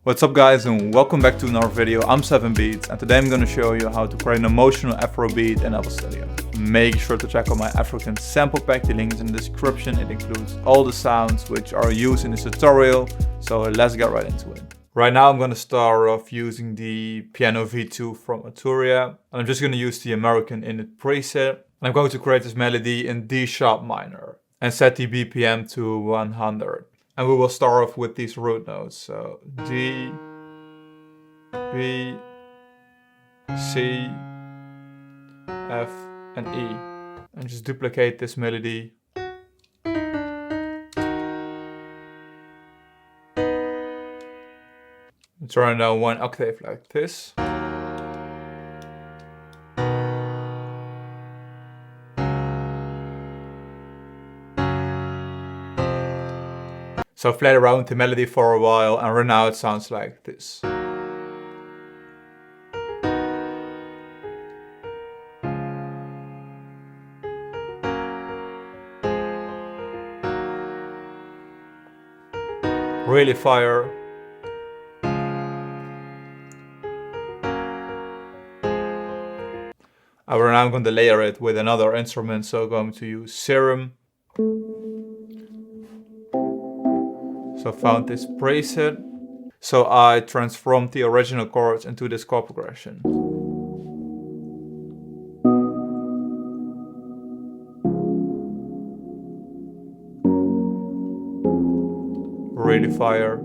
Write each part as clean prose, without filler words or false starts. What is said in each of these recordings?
What's up guys and welcome back to another video. I'm 7beats and today I'm going to show you how to create an emotional Afro beat in FL Studio. Make sure to check out my African sample pack, the link is in the description. It includes all the sounds which are used in this tutorial, so let's get right into it. Right now I'm going to start off using the Piano V2 from Arturia, and I'm just going to use the American Init preset. And I'm going to create this melody in D sharp minor and set the BPM to 100. And we will start off with these root notes. So D, B, C, F, and E. And just duplicate this melody. And turn it down one octave like this. So I played around with the melody for a while and right now it sounds like this. Really fire. And right now I'm going to layer it with another instrument, so I'm going to use Serum. So I found this preset. So I transformed the original chords into this chord progression. Really fire.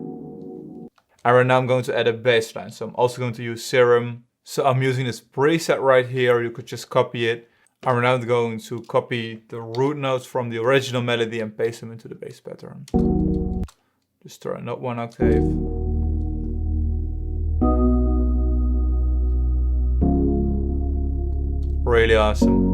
And right now I'm going to add a bass line. So I'm also going to use Serum. So I'm using this preset right here. You could just copy it. And right now I'm going to copy the root notes from the original melody and paste them into the bass pattern. Just turn up one octave. Really awesome.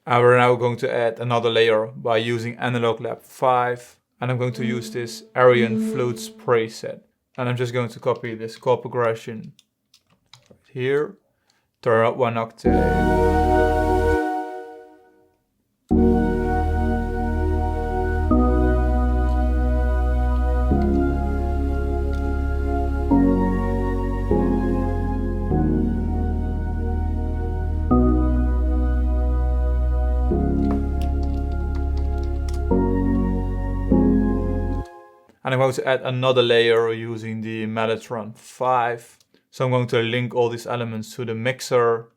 And we're now going to add another layer by using Analog Lab 5. And I'm going to use this Aryan Flutes preset. And I'm just going to copy this chord progression right here, turn up one octave. And I'm going to add another layer using the Mellotron 5. So I'm going to link all these elements to the mixer.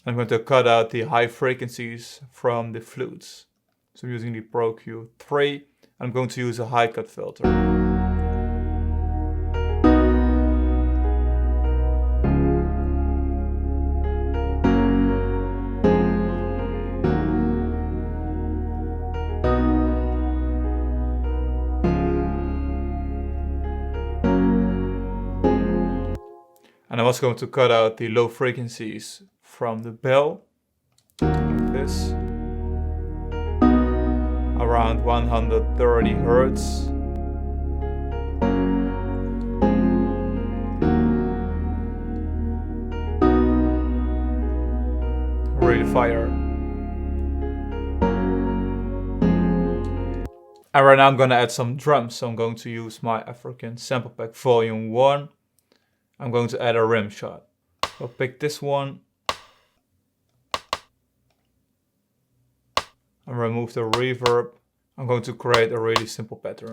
I'm going to cut out the high frequencies from the flutes. So I'm using the Pro Q3. I'm going to use a high cut filter. And I'm also going to cut out the low frequencies from the bell, like this, around 130 Hertz. Really fire. And right now I'm going to add some drums, so I'm going to use my African Sample Pack Volume 1. I'm going to add a rim shot. I'll pick this one and remove the reverb. I'm going to create a really simple pattern.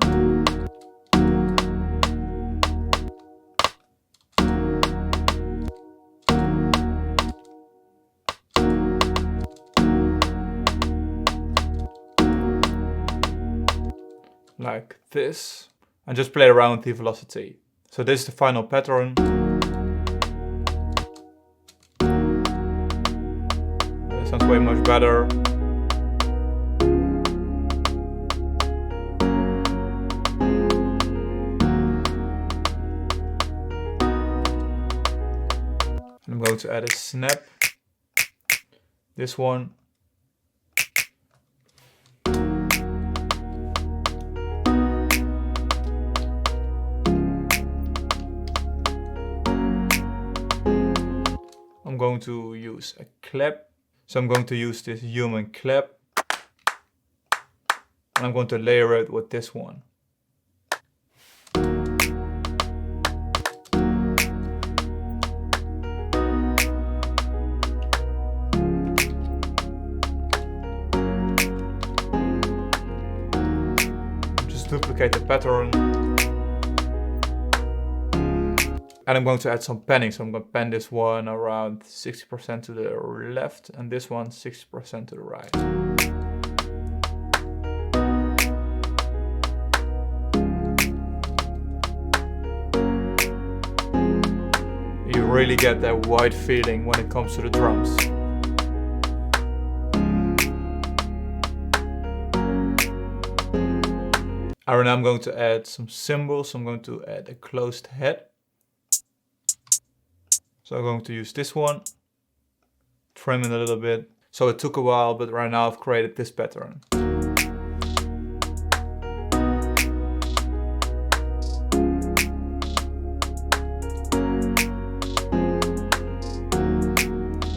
Like this. And just play around with the velocity. So this is the final pattern. This sounds way much better. And I'm going to add a snap. This one. going to use a clap. So I'm going to use this human clap. And I'm going to layer it with this one. Just duplicate the pattern. And I'm going to add some panning. So I'm going to pan this one around 60% to the left and this one 60% to the right. You really get that white feeling when it comes to the drums. And now I'm going to add some cymbals. I'm going to add a closed head. So I'm going to use this one, trim it a little bit. So it took a while, but right now I've created this pattern.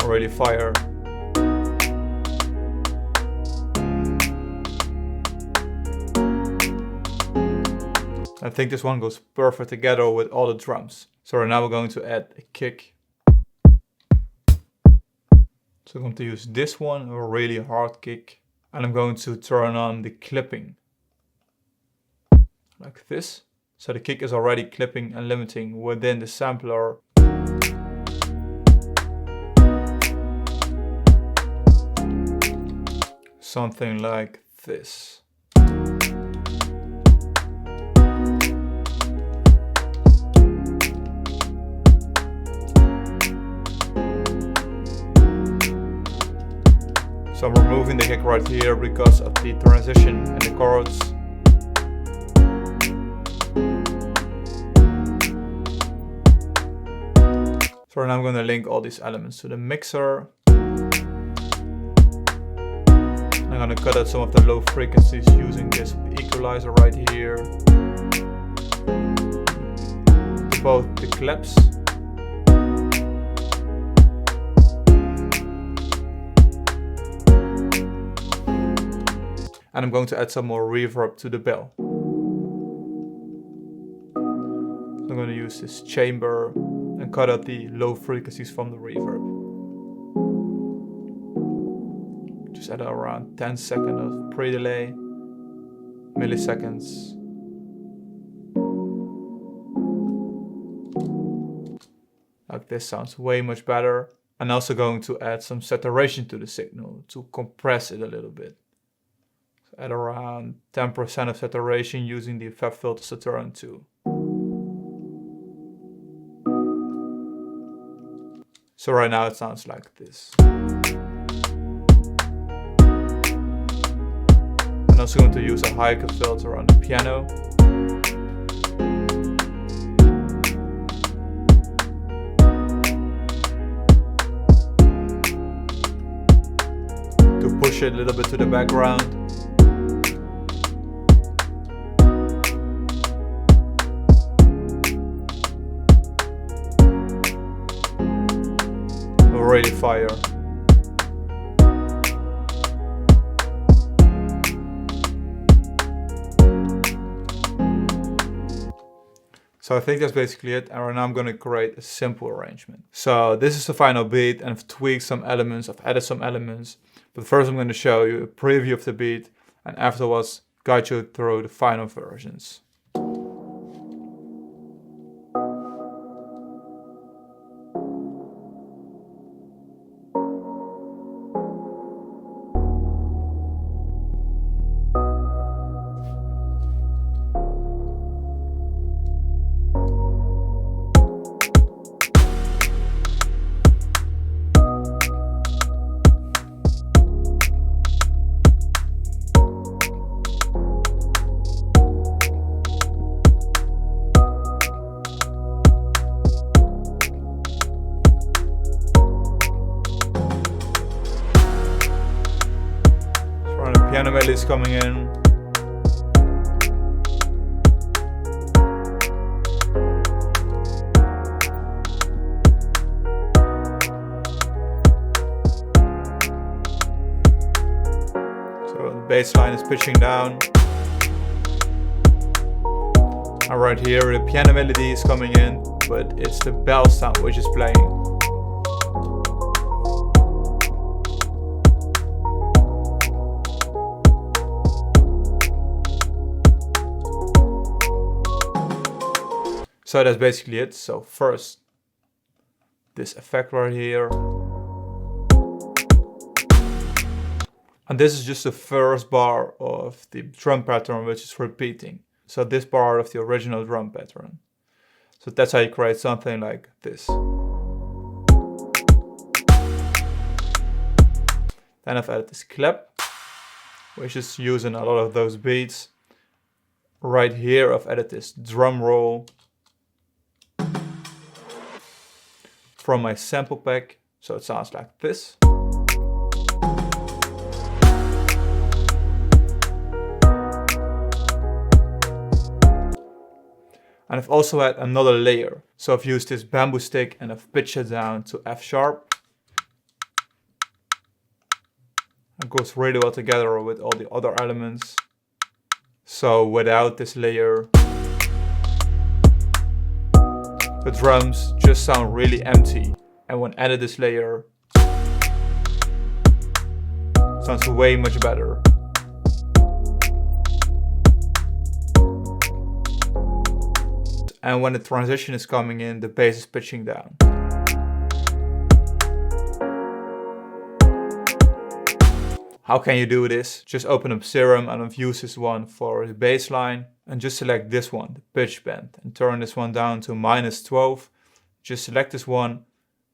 Already fire. I think this one goes perfect together with all the drums. So right now we're going to add a kick. So I'm going to use this one, a really hard kick. And I'm going to turn on the clipping. Like this. So the kick is already clipping and limiting within the sampler. Something like this. So I'm removing the kick right here because of the transition and the chords. So now I'm going to link all these elements to the mixer. I'm going to cut out some of the low frequencies using this equalizer right here. To both the claps. And I'm going to add some more reverb to the bell. So I'm going to use this chamber and cut out the low frequencies from the reverb. Just add around 10 seconds of pre-delay, milliseconds. Like this sounds way much better. I'm also going to add some saturation to the signal to compress it a little bit. At around 10% of saturation using the FET filter Saturn 2. So right now it sounds like this. I'm also going to use a high cut filter on the piano. To push it a little bit to the background. Already fire. So I think that's basically it, and right now I'm going to create a simple arrangement. So this is the final beat, and I've tweaked some elements, I've added some elements, but first I'm going to show you a preview of the beat, and afterwards guide you through the final versions. Piano melody is coming in. bass line is pitching down. And right here the piano melody is coming in, but it's the bell sound which is playing. So that's basically it. So first, this effect right here. And this is just the first bar of the drum pattern which is repeating. So this part of the original drum pattern. So that's how you create something like this. Then I've added this clap, which is using a lot of those beats. Right here I've added this drum roll from my sample pack. So it sounds like this. And I've also had another layer. So I've used this bamboo stick and I've pitched it down to F sharp. It goes really well together with all the other elements. So without this layer, the drums just sound really empty. And when added this layer, it sounds way much better. And when the transition is coming in, the bass is pitching down. How can you do this? Just open up Serum, and I've used this one for the bass line. And just select this one, the pitch bend, and turn this one down to -12. Just select this one,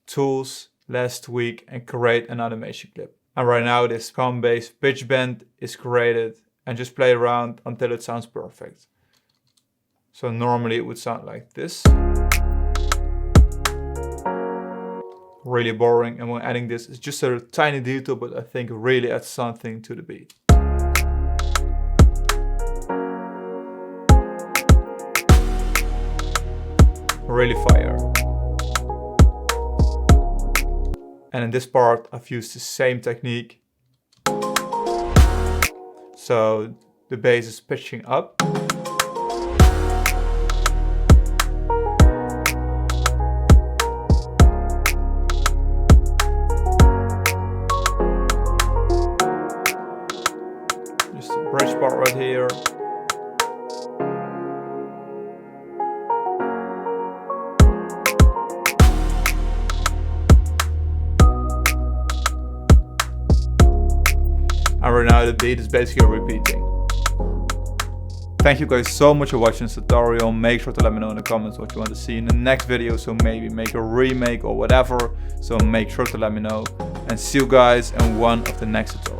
Tools, Last Tweak, and create an animation clip. And right now this calm bass pitch bend is created, and just play around until it sounds perfect. So normally it would sound like this. Really boring, and when adding this, it's just a tiny detail, but I think really adds something to the beat. Really fire. And in this part, I've used the same technique. So the bass is pitching up. Just a bridge part right here. And right now the beat is basically repeating. Thank you guys so much for watching this tutorial. Make sure to let me know in the comments what you want to see in the next video. So maybe make a remake or whatever. So make sure to let me know. And see you guys in one of the next tutorials.